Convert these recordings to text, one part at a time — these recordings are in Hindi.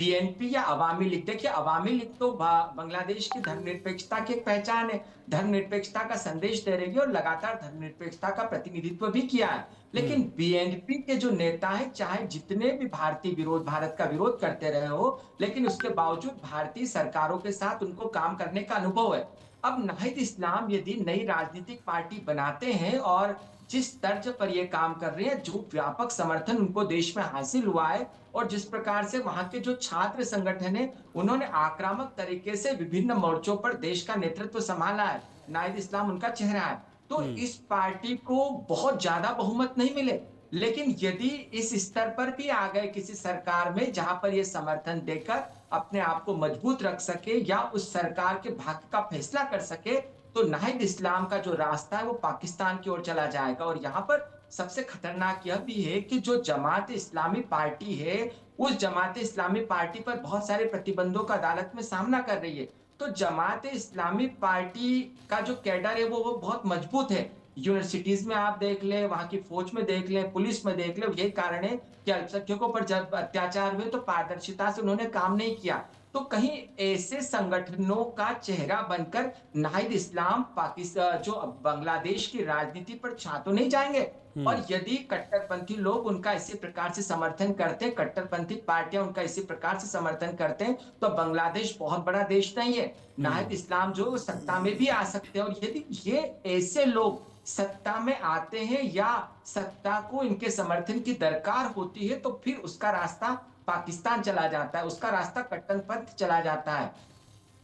बीएनपी या अवामी लीग, देखिए अवामी लीग तो बांग्लादेश की धर्मनिरपेक्षता की एक पहचान है, धर्मनिरपेक्षता का संदेश दे रही है और लगातार धर्मनिरपेक्षता का प्रतिनिधित्व भी किया है। लेकिन बीएनपी के जो नेता हैं, चाहे जितने भी भारत का विरोध करते रहे हो, लेकिन उसके बावजूद भारतीय सरकारों के साथ उनको काम करने का अनुभव है। अब नाहिद इस्लाम यदि नई राजनीतिक पार्टी बनाते हैं और जिस तर्ज पर ये काम कर रहे हैं, जो व्यापक समर्थन उनको देश में हासिल हुआ है और जिस प्रकार से वहां के जो छात्र संगठन है, उन्होंने आक्रामक तरीके से विभिन्न मोर्चों पर देश का नेतृत्व संभाला है, नाहिद इस्लाम उनका चेहरा है। तो इस पार्टी को बहुत ज्यादा बहुमत नहीं मिले, लेकिन यदि इस स्तर पर भी आ गए किसी सरकार में जहां पर ये समर्थन देकर अपने आप को मजबूत रख सके या उस सरकार के भाग्य का फैसला कर सके, तो नाहिद इस्लाम का जो रास्ता है वो पाकिस्तान की ओर चला जाएगा। और यहाँ पर सबसे खतरनाक यह भी है कि जो जमात इस्लामी पार्टी है, उस जमात इस्लामी पार्टी पर बहुत सारे प्रतिबंधों का अदालत में सामना कर रही है। तो जमात इस्लामी पार्टी का जो कैडर है वो बहुत मजबूत है। यूनिवर्सिटीज में आप देख लें, वहां की फौज में देख लें, पुलिस में देख लें, यही कारण है कि अल्पसंख्यकों पर जब अत्याचार हुए तो पारदर्शिता से उन्होंने काम नहीं किया। तो कहीं ऐसे संगठनों का चेहरा बनकर नाहिद इस्लाम पाकिस्तान जो बांग्लादेश की राजनीति पर छा तो नहीं जाएंगे। और यदि कट्टरपंथी लोग उनका इसी प्रकार से समर्थन करते हैं, कट्टरपंथी पार्टियां उनका इसी प्रकार से समर्थन करते हैं, तो बांग्लादेश बहुत बड़ा देश नहीं है। नाहिद इस्लाम जो सत्ता में भी आ सकते हैं, और यदि ये ऐसे लोग सत्ता में आते हैं या सत्ता को इनके समर्थन की दरकार होती है, तो फिर उसका रास्ता पाकिस्तान चला जाता है, उसका रास्ता कट्टरपंथ चला जाता है,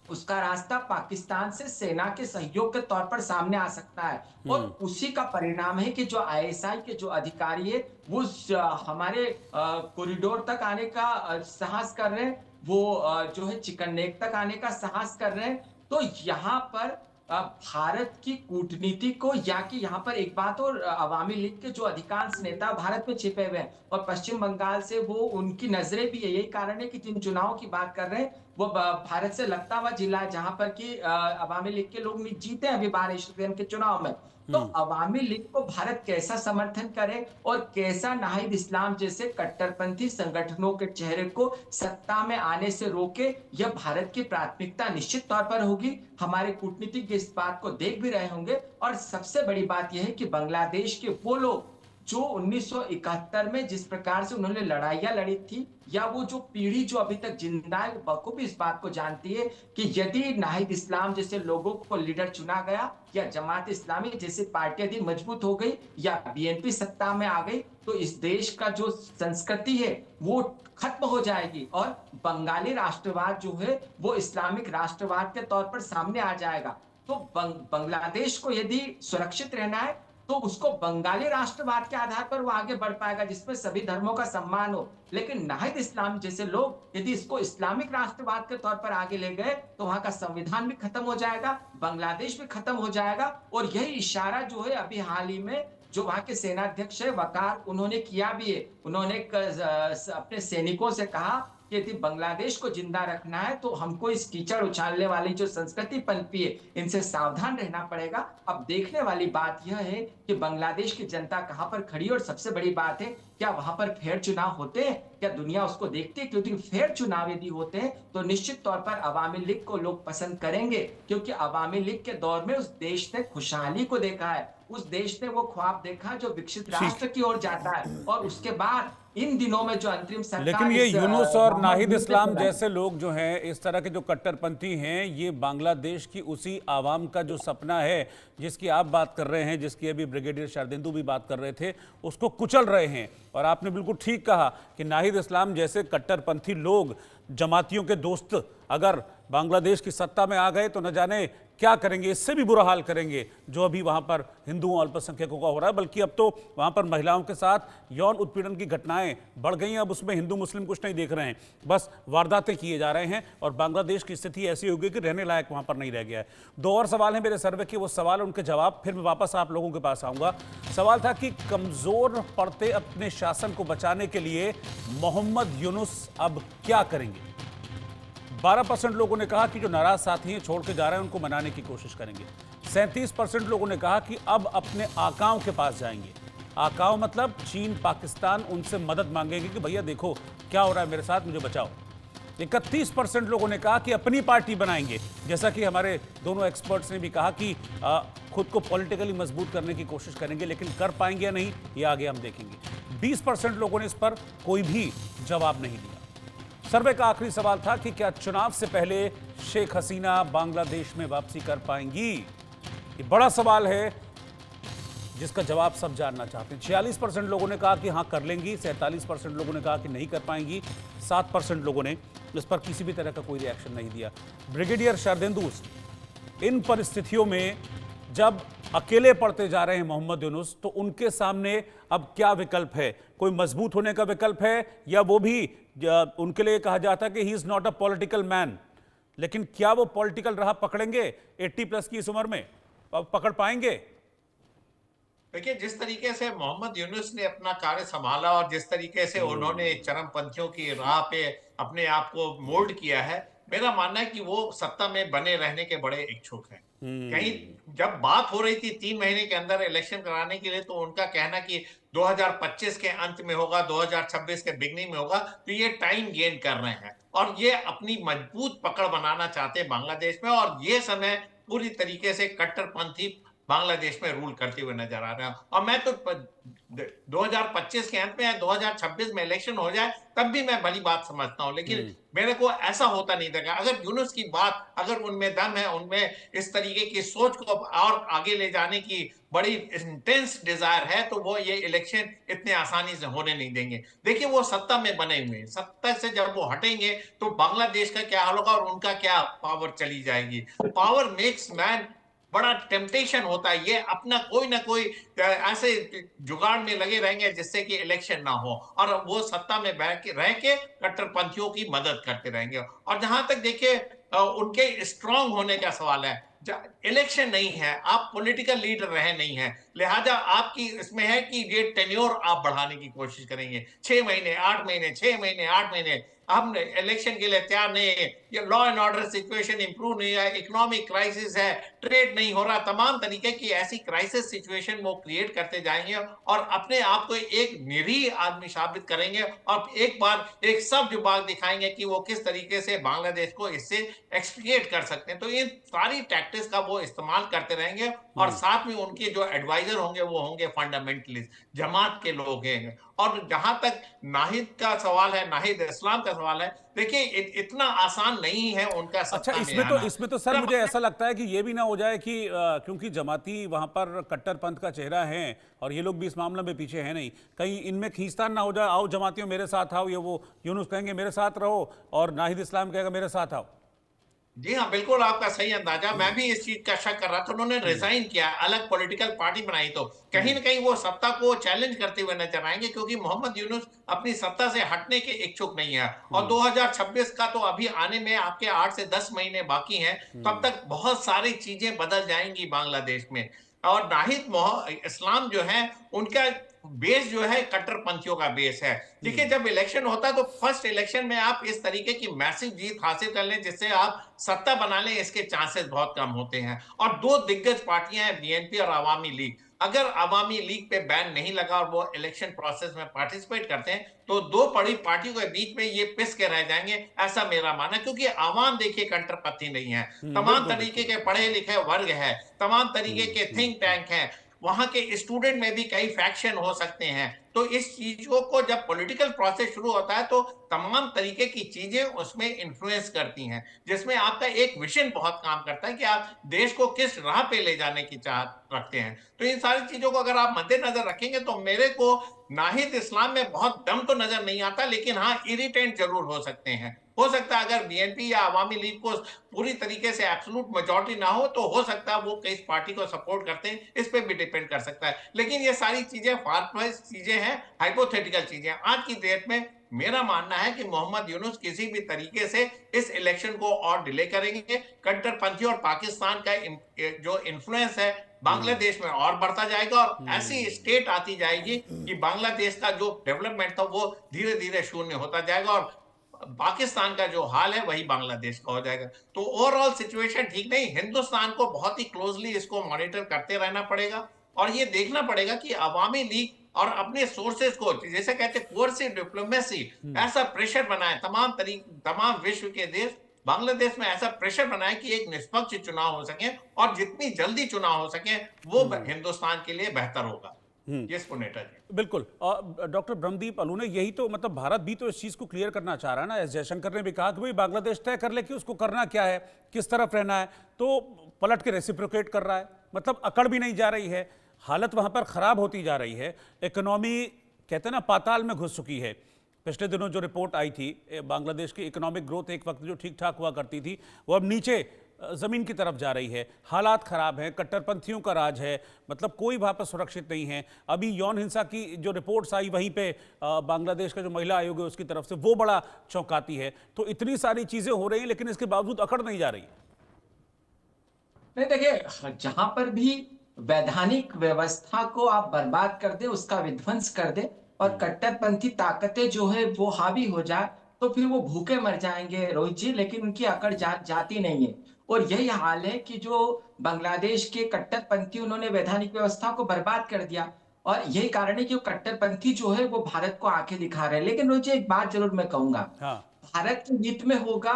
उसका रास्ता पाकिस्तान से सेना के सहयोग के तौर पर सामने आ सकता है। और उसी का परिणाम है कि जो आईएसआई के जो अधिकारी है वो हमारे कॉरिडोर तक आने का साहस कर रहे हैं, वो जो है चिकन नेक तक आने का साहस कर रहे हैं। तो यहाँ पर भारत की कूटनीति को, या कि यहाँ पर एक बात और, अवामी लीग के जो अधिकांश नेता भारत में छिपे हुए हैं और पश्चिम बंगाल से वो उनकी नजरें भी है। यही कारण है कि जिन चुनाव की बात कर रहे हैं वो भारत से लगता हुआ जिला है जहां पर कि अवामी लीग के लोग जीते हैं अभी महाराष्ट्र के चुनाव में। तो अवामी लीग को भारत कैसा समर्थन करे और कैसा नाहिद इस्लाम जैसे कट्टरपंथी संगठनों के चेहरे को सत्ता में आने से रोके, यह भारत की प्राथमिकता निश्चित तौर पर होगी। हमारे कूटनीतिज्ञ इस बात को देख भी रहे होंगे। और सबसे बड़ी बात यह है कि बांग्लादेश के वो लोग जो 1971 में जिस प्रकार से उन्होंने लड़ाइयां लड़ी थी, या वो जो पीढ़ी जो अभी तक जिंदा है, वो बखूबी इस बात को जानती है कि यदि नाहिद इस्लाम जैसे लोगों को लीडर चुना गया, या जमात इस्लामी जैसी पार्टी यदि मजबूत हो गई, या बीएनपी सत्ता में आ गई, तो इस देश का जो संस्कृति है वो खत्म हो जाएगी और बंगाली राष्ट्रवाद जो है वो इस्लामिक राष्ट्रवाद के तौर पर सामने आ जाएगा। तो बांग्लादेश को यदि सुरक्षित रहना है, तो उसको बंगाली राष्ट्रवाद के आधार पर वो आगे बढ़ पाएगा जिसमें सभी धर्मों का सम्मान हो। लेकिन नाहिद इस्लाम जैसे लोग यदि इसको इस्लामिक राष्ट्रवाद के तौर पर आगे ले गए, तो वहां का संविधान भी खत्म हो जाएगा, बांग्लादेश भी खत्म हो जाएगा। और यही इशारा जो है अभी हाल ही में जो वहां के सेनाध्यक्ष है वकार, उन्होंने किया भी है। उन्होंने अपने सैनिकों से कहा कि यदि बांग्लादेश को जिंदा रखना है तो हमको इस कीचड़ उछालने वाली जो संस्कृति पनपी है, इनसे सावधान रहना पड़ेगा। अब देखने वाली बात यह है कि बांग्लादेश की जनता कहां पर खड़ी है। और सबसे बड़ी बात है, क्या वहां पर फेयर चुनाव होते हैं, क्या दुनिया उसको देखती है? क्योंकि फेयर चुनाव यदि होते हैं तो निश्चित तौर पर अवामी लीग को लोग पसंद करेंगे, क्योंकि अवामी लीग के दौर में उस देश ने खुशहाली को देखा है, उस देश ने वो ख्वाब देखा जो विकसित राष्ट्र की ओर जाता है। और उसके बाद इन दिनों में जो अंतरिम लेकिन सरकार ये इस यूनुस और मोहम्मद नाहिद यूनुस ने इस्लाम चलाई। जैसे लोग जो हैं, इस तरह के जो कट्टरपंथी हैं, ये बांग्लादेश की उसी आवाम का जो सपना है जिसकी आप बात कर रहे हैं, जिसकी अभी ब्रिगेडियर शरदिंदु भी बात कर रहे थे, उसको कुचल रहे हैं। और आपने बिल्कुल ठीक कहा कि नाहिद इस्लाम जैसे कट्टरपंथी लोग, जमातियों के दोस्त, अगर बांग्लादेश की सत्ता में आ गए तो न जाने क्या करेंगे, इससे भी बुरा हाल करेंगे जो अभी वहां पर हिंदुओं अल्पसंख्यकों का हो रहा है। बल्कि अब तो वहां पर महिलाओं के साथ यौन उत्पीड़न की घटनाएं बढ़ गई हैं। अब उसमें हिंदू मुस्लिम कुछ नहीं देख रहे हैं, बस वारदातें किए जा रहे हैं। और बांग्लादेश की स्थिति ऐसी हो गई कि रहने लायक वहां पर नहीं रह गया है। दो और सवाल हैं मेरे सर्वे के, वो सवाल उनके जवाब, फिर मैं वापस आप लोगों के पास आऊंगा। सवाल था कि कमजोर पड़ते अपने शासन को बचाने के लिए मोहम्मद यूनुस अब क्या करेंगे। 12% लोगों ने कहा कि जो नाराज साथी हैं छोड़ के जा रहे हैं उनको मनाने की कोशिश करेंगे। 37% लोगों ने कहा कि अब अपने आकाओं के पास जाएंगे। आकाओं मतलब चीन, पाकिस्तान, उनसे मदद मांगेंगे कि भैया देखो क्या हो रहा है मेरे साथ, मुझे बचाओ। 31% लोगों ने कहा कि अपनी पार्टी बनाएंगे। जैसा कि हमारे दोनों एक्सपर्ट्स ने भी कहा कि खुद को पॉलिटिकली मजबूत करने की कोशिश करेंगे, लेकिन कर पाएंगे या नहीं ये आगे हम देखेंगे। 20% लोगों ने इस पर कोई भी जवाब नहीं दिया। सर्वे का आखिरी सवाल था कि क्या चुनाव से पहले शेख हसीना बांग्लादेश में वापसी कर पाएंगी? ये बड़ा सवाल है जिसका जवाब सब जानना चाहते हैं। 46% लोगों ने कहा कि हाँ कर लेंगी, 47% लोगों ने कहा कि नहीं कर पाएंगी, 7% लोगों ने इस पर किसी भी तरह का कोई रिएक्शन नहीं दिया। ब्रिगेडियर शारदेंदु, इन परिस्थितियों में जब अकेले पड़ते जा रहे हैं मोहम्मद यूनुस, तो उनके सामने अब क्या विकल्प है? कोई मजबूत होने का विकल्प है, या वो भी उनके लिए कहा जाता है कि he is not a political man, लेकिन क्या वो पॉलिटिकल राह पकड़ेंगे 80+ की इस उम्र में? अब पकड़ पाएंगे? देखिए, जिस तरीके से मोहम्मद यूनुस ने अपना कार्य संभाला और जिस तरीके से उन्होंने चरमपंथियों की राह पे अपने आप को मोल्ड किया है, मेरा मानना है कि वो सत्ता में बने रहने के बड़े इच्छुक हैं। कहीं जब बात हो रही थी 3 महीने के अंदर इलेक्शन कराने के लिए, तो उनका कहना कि 2025 के अंत में होगा, 2026 के बिगनिंग में होगा, तो ये टाइम गेन कर रहे हैं और ये अपनी मजबूत पकड़ बनाना चाहते हैं बांग्लादेश में। और ये समय पूरी तरीके से कट्टरपंथी बांग्लादेश में रूल करते हुए नजर आ रहे हैं। और मैं तो 2025 के अंत में या 2026 में इलेक्शन हो जाए तब भी मैं भली बात समझता हूं, लेकिन मेरे को ऐसा होता नहीं देखा। अगर यूनुस की बात, अगर उनमें दम है, उनमें इस तरीके की सोच को और आगे ले जाने की बड़ी इंटेंस डिजायर है, तो वो ये इलेक्शन इतने आसानी से होने नहीं देंगे। देखिए, वो सत्ता में बने हुए हैं, सत्ता से जब वो हटेंगे तो बांग्लादेश का क्या हाल होगा और उनका क्या पावर चली जाएगी। पावर मेक्स मैन बड़ा टेम्पटेशन होता है। ये अपना कोई ना कोई ऐसे जुगाड़ में लगे रहेंगे जिससे कि इलेक्शन ना हो, और वो सत्ता में रह के कट्टरपंथियों की मदद करते रहेंगे। और जहां तक देखिए उनके स्ट्रांग होने का सवाल है, इलेक्शन नहीं है, आप पॉलिटिकल लीडर रहे नहीं है, लिहाजा आपकी इसमें है कि ये टेन्योर आप बढ़ाने की कोशिश करेंगे। 6 महीने 8 महीने, 6 महीने 8 महीने, हम इलेक्शन के लिए तैयार नहीं है। ये law and order situation improve नहीं है, इकोनॉमिक क्राइसिस है, ट्रेड नहीं हो रहा, तमाम तरीके की ऐसी क्राइसिस सिचुएशन वो क्रिएट करते जाएंगे और अपने आप को एक निरीह आदमी साबित करेंगे और एक बार एक सब जुबान दिखाएंगे कि वो किस तरीके से बांग्लादेश को इससे एक्सट्रिकेट कर सकते हैं। तो इन सारी टैक्टिक्स का वो इस्तेमाल करते रहेंगे और साथ में उनके जो एडवाइजर होंगे वो होंगे फंडामेंटलिस्ट, जमात के लोग हैं। और जहां तक नाहिद का सवाल है, नाहिद इस्लाम का सवाल है, देखिए इतना आसान नहीं है उनका सत्ता अच्छा, में आना। इसमें तो सर मुझे ऐसा लगता है कि ये भी ना हो जाए कि क्योंकि जमाती वहां पर कट्टरपंथ का चेहरा है और ये लोग भी इस मामले में पीछे हैं नहीं, कहीं इनमें खींचतान ना हो जाए, आओ जमातियों मेरे साथ आओ, ये वो यूनुस कहेंगे मेरे साथ रहो और नाहिद इस्लाम कहेगा मेरे साथ आओ। जी हाँ, बिल्कुल आपका सही अंदाजा। मैं भी इस चीज का शक कर रहा था। उन्होंने रिजाइन किया, अलग पॉलिटिकल पार्टी बनाई, तो कहीं ना कहीं वो सत्ता को चैलेंज करते हुए नजर आएंगे, क्योंकि मोहम्मद यूनुस अपनी सत्ता से हटने के इच्छुक नहीं है। और 2026 का तो अभी आने में आपके 8 से 10 महीने बाकी हैं, तब तक बहुत सारी चीजें बदल जाएंगी बांग्लादेश में। और नाहिद इस्लाम जो है, उनका बेस जो है कट्टरपंथियों का बेस है। देखिए, जब इलेक्शन होता है तो फर्स्ट इलेक्शन में आप इस तरीके की मैसिव जीत हासिल कर लें जिससे आप सत्ता बना लें, इसके चांसेस बहुत कम होते हैं। और दो दिग्गज पार्टियां हैं, बीएनपी और अवामी लीग। अगर अवामी लीग पे बैन नहीं लगा और वो इलेक्शन प्रोसेस में पार्टिसिपेट करते हैं, तो दो बड़ी पार्टियों के बीच में ये पिस के रह जाएंगे, ऐसा मेरा मानना है। क्योंकि आवाम देखिए कट्टरपंथी नहीं है, तमाम तरीके के पढ़े लिखे वर्ग है, तमाम तरीके के थिंक टैंक हैं, वहां के स्टूडेंट में भी कई फैक्शन हो सकते हैं। तो इस चीजों को जब पॉलिटिकल प्रोसेस शुरू होता है तो तमाम तरीके की चीजें उसमें इन्फ्लुएंस करती हैं, जिसमें आपका एक विजन बहुत काम करता है कि आप देश को किस राह पे ले जाने की चाहत रखते हैं। तो इन सारी चीजों को अगर आप मद्देनजर रखेंगे तो मेरे को नाहिद इस्लाम में बहुत दम तो नजर नहीं आता, लेकिन हाँ इरिटेंट जरूर हो सकते हैं। हो सकता है अगर बीएनपी या अवामी लीग को पूरी तरीके से एब्सोल्यूट मेजॉरिटी ना हो तो हो सकता है वो किस पार्टी को सपोर्ट करते हैं, इस पे भी डिपेंड कर सकता है। लेकिन ये सारी चीजें फार-फ्लंग चीजें हैं, हाइपोथेटिकल चीजें। आज की डेट में मेरा मानना है कि मोहम्मद यूनुस किसी भी तरीके से इस इलेक्शन को और डिले करेंगे। कट्टरपंथी और पाकिस्तान का जो इन्फ्लुएंस है बांग्लादेश में और बढ़ता जाएगा और ऐसी स्टेट आती जाएगी कि बांग्लादेश का जो डेवलपमेंट था वो धीरे धीरे शून्य होता जाएगा और पाकिस्तान का जो हाल है वही बांग्लादेश का हो जाएगा। तो ओवरऑल सिचुएशन ठीक नहीं। हिंदुस्तान को बहुत ही क्लोजली इसको मॉनिटर करते रहना पड़ेगा और ये देखना पड़ेगा कि अवामी लीग और अपने सोर्सेस को, जैसे कहते हैं कोर्सिव डिप्लोमेसी, ऐसा प्रेशर बनाए तमाम विश्व के देश बांग्लादेश में ऐसा प्रेशर बनाए कि एक निष्पक्ष चुनाव हो सके, और जितनी जल्दी चुनाव हो सके वो हिंदुस्तान के लिए बेहतर होगा। यस पुनेटा जी। बिल्कुल। और डॉक्टर ब्रह्मदीप अलूने, यही तो मतलब भारत भी तो इस चीज को क्लियर करना चाह रहा है ना। एस जयशंकर ने भी कहा कि भाई बांग्लादेश तय कर ले कि उसको करना क्या है, किस तरफ रहना है, तो पलट के रेसिप्रोकेट कर रहा है। मतलब अकड़ भी नहीं जा रही है, हालत वहां पर खराब होती जा रही है। इकोनॉमी कहते हैं ना पाताल में घुस चुकी है। पिछले दिनों जो रिपोर्ट आई थी, बांग्लादेश की इकोनॉमिक ग्रोथ एक वक्त जो ठीक ठाक हुआ करती थी वो अब नीचे जमीन की तरफ जा रही है। हालात खराब हैं, कट्टरपंथियों का राज है, मतलब कोई वहां पर सुरक्षित नहीं है। अभी यौन हिंसा की जो रिपोर्ट्स आई वहीं पे बांग्लादेश का जो महिला आयोग है उसकी तरफ से, वो बड़ा चौंकाती है। तो इतनी सारी चीजें हो रही हैं लेकिन इसके बावजूद अकड़ नहीं जा रही। नहीं देखिए, जहां पर भी वैधानिक व्यवस्था को आप बर्बाद कर दे, उसका विध्वंस कर दे और कट्टरपंथी ताकतें जो है वो हावी हो जाए, तो फिर वो भूखे मर जाएंगे रोहित जी, लेकिन उनकी अकड़ जाती नहीं है। और यही हाल है कि जो बांग्लादेश के कट्टरपंथी, उन्होंने वैधानिक व्यवस्था को बर्बाद कर दिया, और यही कारण है कि वो कट्टरपंथी जो है वो भारत को आंखें दिखा रहे हैं। लेकिन रोहित जी, एक बात जरूर मैं कहूंगा, हाँ। भारत के हित में होगा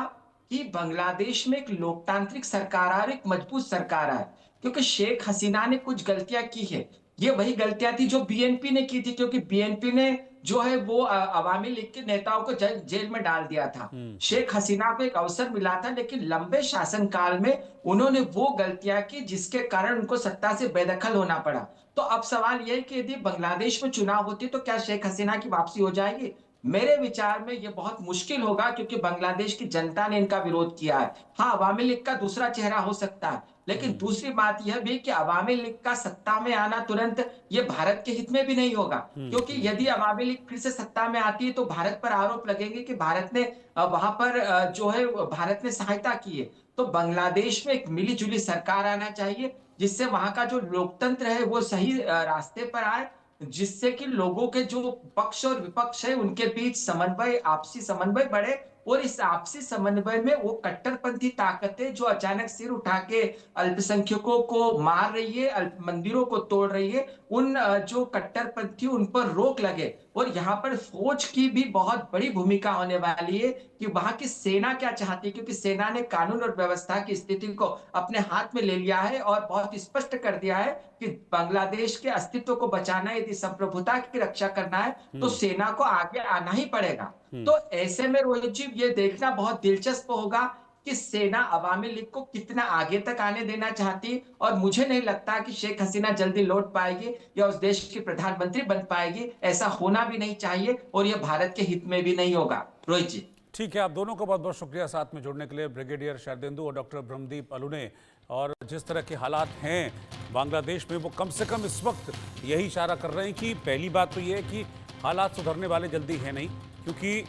कि बांग्लादेश में एक लोकतांत्रिक सरकार आए और एक मजबूत सरकार आए, क्योंकि शेख हसीना ने कुछ गलतियां की है। ये वही गलतियां थी जो बीएनपी ने की थी, क्योंकि बीएनपी ने जो है वो अवामी लीग के नेताओं को जेल में डाल दिया था। शेख हसीना को एक अवसर मिला था, लेकिन लंबे शासनकाल में उन्होंने वो गलतियां की जिसके कारण उनको सत्ता से बेदखल होना पड़ा। तो अब सवाल यह है कि यदि बांग्लादेश में चुनाव होती तो क्या शेख हसीना की वापसी हो जाएगी? मेरे विचार में यह बहुत मुश्किल होगा, क्योंकि बांग्लादेश की जनता ने इनका विरोध किया है। हाँ, अवामी लीग का दूसरा चेहरा हो सकता है, लेकिन दूसरी बात यह भी कि अवामी लीग का सत्ता में आना तुरंत ये भारत के हित में भी नहीं होगा, क्योंकि यदि अवामी लीग फिर से सत्ता में आती है तो भारत पर आरोप लगेंगे कि भारत ने वहां पर जो है भारत ने सहायता की है। तो बांग्लादेश में एक मिली-जुली सरकार आना चाहिए, जिससे वहां का जो लोकतंत्र है वो सही रास्ते पर आए, जिससे कि लोगों के जो पक्ष और विपक्ष है उनके बीच समन्वय, आपसी समन्वय बढ़े, और इस आपसी समन्वय में वो कट्टरपंथी ताकतें जो अचानक सिर उठा के अल्पसंख्यकों को मार रही है, मंदिरों को तोड़ रही है, उन जो कट्टरपंथी, उन पर रोक लगे। और यहाँ पर फौज की भी बहुत बड़ी भूमिका होने वाली है कि वहां की सेना क्या चाहती है, क्योंकि सेना ने कानून और व्यवस्था की स्थिति को अपने हाथ में ले लिया है और बहुत स्पष्ट कर दिया है कि बांग्लादेश के अस्तित्व को बचाना है, यदि संप्रभुता की रक्षा करना है तो सेना को आगे आना ही पड़ेगा। तो ऐसे में रोहित जी, ये देखना बहुत दिलचस्प होगा कि सेना अवामी लीग को कितना आगे तक आने देना चाहती, और मुझे नहीं लगता कि शेख हसीना जल्दी लौट पाएगी या उस देश की प्रधानमंत्री बन पाएगी। ऐसा होना भी नहीं चाहिए और यह भारत के हित में भी नहीं होगा। रोहित जी, ठीक है, आप दोनों को बहुत बहुत शुक्रिया साथ में जुड़ने के लिए, ब्रिगेडियर शारदेंदु और डॉक्टर ब्रह्मदीप अलूने। और जिस तरह के हालात हैं बांग्लादेश में, वो कम से कम इस वक्त यही इशारा कर रहे हैं कि पहली बात तो ये है कि हालात सुधरने वाले जल्दी है नहीं, क्योंकि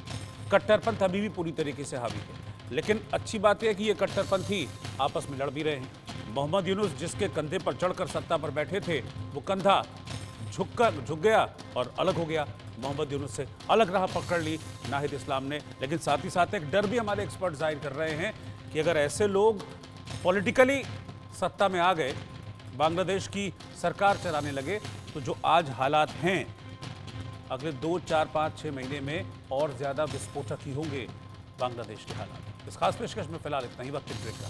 कट्टरपंथ अभी भी पूरी तरीके से हावी है। लेकिन अच्छी बात यह है कि ये कट्टरपंथी आपस में लड़ भी रहे हैं। मोहम्मद यूनुस जिसके कंधे पर चढ़कर सत्ता पर बैठे थे, वो कंधा झुक गया और अलग हो गया। मोहम्मद यूनुस से अलग राह पकड़ ली नाहिद इस्लाम ने। लेकिन साथ ही साथ एक डर भी हमारे एक्सपर्ट जाहिर कर रहे हैं कि अगर ऐसे लोग पॉलिटिकली सत्ता में आ गए, बांग्लादेश की सरकार चलाने लगे, तो जो आज हालात हैं अगले 2, 4, 5, 6 महीने में और ज़्यादा विस्फोटक ही होंगे बांग्लादेश के हालात। इस खास पेशकश में फिलहाल इतना ही। वक्त ब्रेक का।